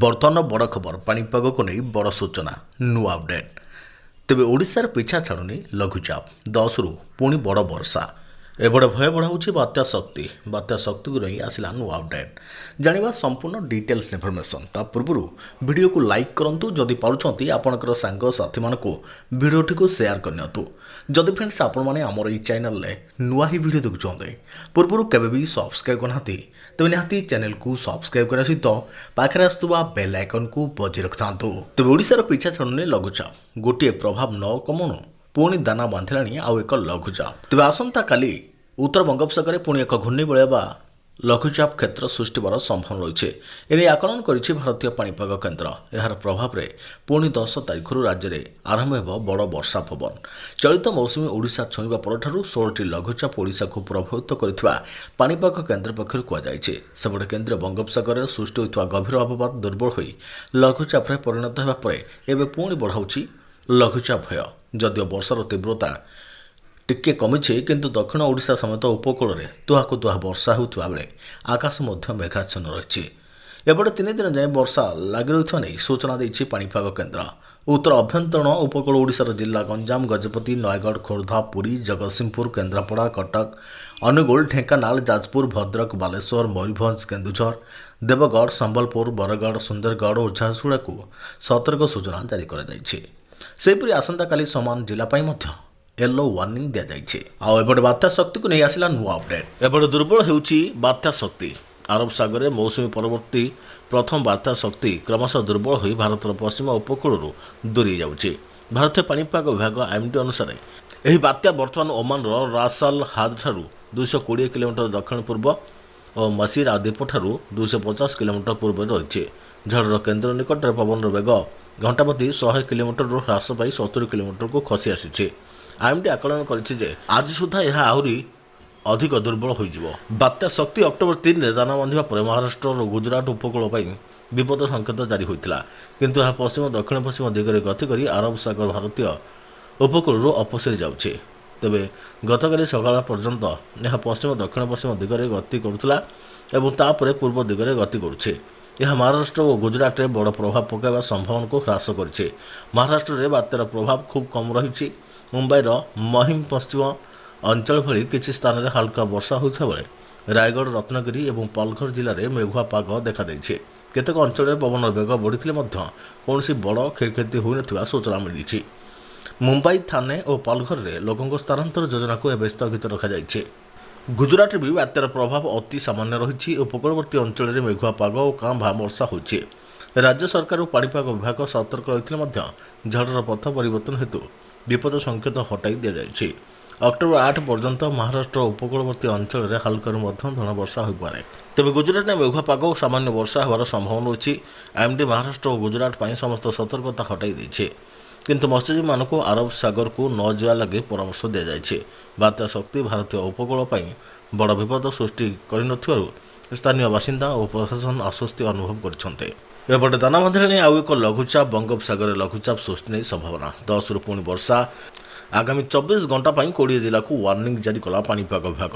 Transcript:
बर्तमान बड़ खबर पाणीपाग को नहीं बड़ सूचना नुआ अपडेट तेज ओडिशार पिछा छाड़ुनी लघुचाप 10 रु पुणी बड़ वर्षा एबड़े भय बढ़ाऊँगी बात्या शक्ति को नहीं आसला नुआ अपडेट जानिबा संपूर्ण डिटेल्स इनफॉरमेशन ता पूर्व वीडियो को लाइक करंतु जदि पारुछंती आपनकर सांग साथी मानकु वीडियोटी को शेयर करनियतु जदि फ्रेंड्स आपण माने हमर ई चैनल रे नुआ ही वीडियो देखुछंते पूर्व केबे भी सब्सक्राइब करनाती तेज निहाती चैनल को सब्सक्राइब करा सहित पाखरे आसुवा बेल आइकन को बजाय रखिथांतु तेज ओडिशार पिछा छाड़ुनी लघुचाप गोटे प्रभाव न कमणु पुणी दाना बांधिलाणी आउ एक लघुचाप तेज आसंता काली उत्तर बंगोपसागर पुणी एक घूर्णिबलय बा लघुचाप क्षेत्र सृष्टि होवार संभावना रही है एने आकलन करिछि भारतीय पाणीपाग केन्द्र यार प्रभाव में पुणी 10 तारिख राज्य में आरंभ हो बड़ वर्षा पवन चलित मौसुमी ओडिशा छुईवा परठारु 16टी लघुचाप ओडिशा को प्रभावित करथिबा पाणीपाग केन्द्र पक्षरु कुआଯାଇଛି सेपटे केन्द्रीय बंगोपसागर सृष्टि होइतवा गभीर अवपात दुर्बल होई लघुचाप परिणत हेबा परे एबे पुणी बढ़ाउछि लघुचाप भय जदिओ वर्षार तीव्रता टिके कमिছে किंतु दक्षिण ओडिशा समेत उपकूल में तुहाकु तुहा वर्षा होउथबा बेले आकाश मध्य मेघाच्छन्न रही एपटे 3 दिन जाए वर्षा लगी रही नहीं सूचना देछि पाणीपाग केन्द्र उत्तर अभ्यंतरण उपकूल ओडिशार जिला गंजाम गजपति नयगढ़ खोर्धा पुरी जगतसिंहपुर केन्द्रापड़ा कटक अनुगुल ढेंकानाल जाजपुर भद्रक बालेश्वर मयूरभंज केन्दुझर देवगढ़ संबलपुर बरगढ़ सुंदरगढ़ और झारसुगुड़ा को सतर्क सूचना जारी कर आसंता काली समान जिला येलो वार्निंग दि जाइए आउटे बात्या शक्ति को नहीं आसला नुआ अपडेट एपटे दुर्बल होउछि बात्या शक्ति अरब सागर में मौसुमी परवर्ती प्रथम बात्या शक्ति क्रमशः दुर्बल हो भारत पश्चिम उपकूल दूरी जाउछि भारतीय पाणीपाग विभाग आईएमडी अनुसार यह बात्या बर्तमान ओमान रासल हाद ठारू 220 किलोमीटर दक्षिण पूर्व और मसीर आदिप ठारू 250 किलोमीटर पूर्व रही झड़र केन्द्र निकट में पवन वेग घंटा प्रति 100 किलोमीटर ह्रास पाई 70 किलोमीटर को खसी आसी आईएमडी आकलन करिछि आज सुधा यह आहरी अधिक दुर्बल हो बात्या शक्ति अक्टोबर 3 में दाना बांधा पर महाराष्ट्र और गुजरात उपकूल विपद संकेत जारी होता किंतु यह पश्चिम दक्षिण पश्चिम दिगरे गति कर अरब सागर भारतीय उपकूल अपसरी जाउछे तेबे गतकाली सकाळ पर्यंत यह पश्चिम दक्षिण पश्चिम दिगरे गति करुला एवं तापर पूर्व दिगरे गति करुछे यह महाराष्ट्र और गुजरात में बड़ प्रभाव पकाइबा संभावना को ह्रास करिछे महाराष्ट्र में बात्यार प्रभाव खूब कम रही मुंबईर महिम पश्चिम अंचल भली किसी स्थान में हल्का वर्षा होता बेले रायगढ़ रत्नगिरी और पालघर जिले में मेघुआ पाग देखा केतेक अंचल में पवन वेग बढ़ी कौन बड़ क्षयक्षति होता सूचना मिली मुंबई थाने और पालघर में लोकों स्थानांतर योजना को एवं स्थगित रखा गुजरात भी बात्यार प्रभाव अति सामान्य रही उपकूलवर्ती अंचल में मेघुआ पाग और कां भा वर्षा होती राज्य सरकार और पाणीपाग विभाग सतर्क रही झड़र पथ परिवर्तन हेतु विपद संकेत हटाई दि जाए अक्टोबर 8 पर्यंत महाराष्ट्र उपकूलवर्ती अंचल में हल्का मध्यम धन वर्षा हो पाए तेज गुजरात में मेघुआ पाग और सामान्य वर्षा होवार संभावना अच्छी आईएमडी महाराष्ट्र और गुजरात पर समस्त सतर्कता हटाई देछे किंतु मत्स्यजीवी मानक अरब सागर को न जा लगे परामर्श दि जाए बात्या शक्ति भारतीय उपकूल बड़ विपद सृष्टि कर स्थानीय बासिंदा और प्रशासन आश्वस्ति अनुभव करछन्ते एपटे दाना बांधिले आउ एक लघुचाप बंगोपसागर लघुचाप सृष्टि नहीं संभावना 10 रु पुणी वर्षा आगामी 24 घंटा 20 जिला को वार्निंग जारी कला पाणीपाग विभाग।